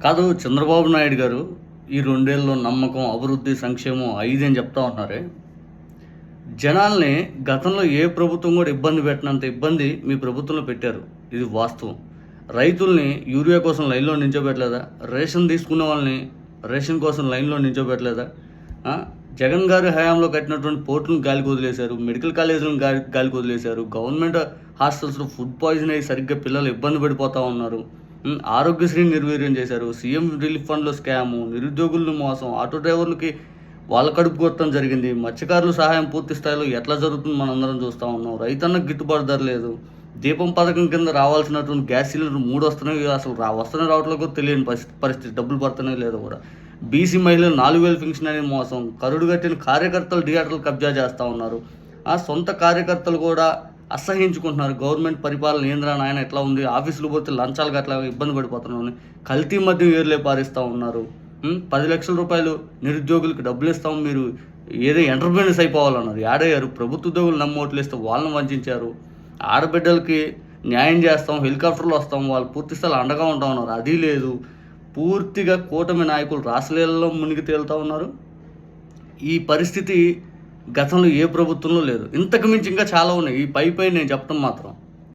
కాదు చంద్రబాబు నాయుడు గారు ఈ 2 ఏళ్లలో నమ్మకం, అభివృద్ధి, సంక్షేమం 5 అని చెప్తా ఉన్నారే. జనాల్ని గతంలో ఏ ప్రభుత్వం కూడా ఇబ్బంది పెట్టినంత ఇబ్బంది మీ ప్రభుత్వంలో పెట్టారు. ఇది వాస్తవం. రైతుల్ని యూరియా కోసం లైన్‌లో నించోబెట్టలేదా? రేషన్ తీసుకునే వాళ్ళని రేషన్ కోసం లైన్‌లో నించోబెట్టలేదా? ఆ! జగన్ గారి హయాంలో కట్టినటువంటి పోర్టులను గాలికి వదిలేశారు. మెడికల్ కాలేజీలను గాలికి వదిలేశారు. గవర్నమెంట్ హాస్టల్స్‌లో ఫుడ్ పాయిజన్ అయ్యి సరిగ్గా పిల్లలు ఇబ్బంది పడిపోతా ఉన్నారు. ఆరోగ్యశ్రీని నిర్వీర్యం చేశారు. సీఎం రిలీఫ్ ఫండ్‌లో స్కాము, నిరుద్యోగులను మోసం, ఆటో డ్రైవర్లకి వాళ్ళ కడుపు కొట్టడం జరిగింది. మత్స్యకారుల సహాయం పూర్తి స్థాయిలో ఎట్లా జరుగుతుందో మనందరం చూస్తా ఉన్నాం. రైతన్నకు గిట్టుబాటు ధర లేదు. దీపం పథకం కింద రావాల్సినటువంటి గ్యాస్ సిలిండర్ 3 వస్తున్నాయి. అసలు వస్తున్నాయో రావట్లేదో కూడా తెలియని పరిస్థితి. డబ్బులు పడుతున్నాయో లేదో కూడా. బీసీ మహిళలు 4000 పెన్షన్ అనేది మోసం. కరుడు కట్టిన కార్యకర్తలు థియేటర్లు కబ్జా చేస్తూ ఉన్నారు. సొంత కార్యకర్తలు కూడా అసహించుకుంటున్నారు. గవర్నమెంట్ పరిపాలన ఏందిరా నాయన ఎట్లా ఉంది, ఆఫీసులు పోతే లంచాలకు అట్లా ఇబ్బంది పడిపోతున్నామని కల్తీ మద్యం ఏర్లే పారిస్తూ ఉన్నారు. 10 లక్షల రూపాయలు నిరుద్యోగులకు డబ్బులు ఇస్తాము, మీరు ఏదో ఎంటర్‌ప్రెన్యూర్స్ అయిపోవాలన్నారు. యాడయ్యారు? ప్రభుత్వ ఉద్యోగులు నమ్మి ఓట్లేస్తే వాళ్ళని వంచారు. ఆడబిడ్డలకి న్యాయం చేస్తాం, హెలికాప్టర్లు వస్తాం, వాళ్ళు పూర్తి స్థాయిలో అండగా ఉంటా ఉన్నారు. అది లేదు. పూర్తిగా కూటమి నాయకులు రాసలీలలో మునిగి తేలుతూ ఉన్నారు. ఈ పరిస్థితి గతంలో ఏ ప్రభుత్వంలో లేదు. ఇంతకు మించి ఇంకా చాలా ఉన్నాయి. ఈ పై నేను చెప్పడం మాత్రం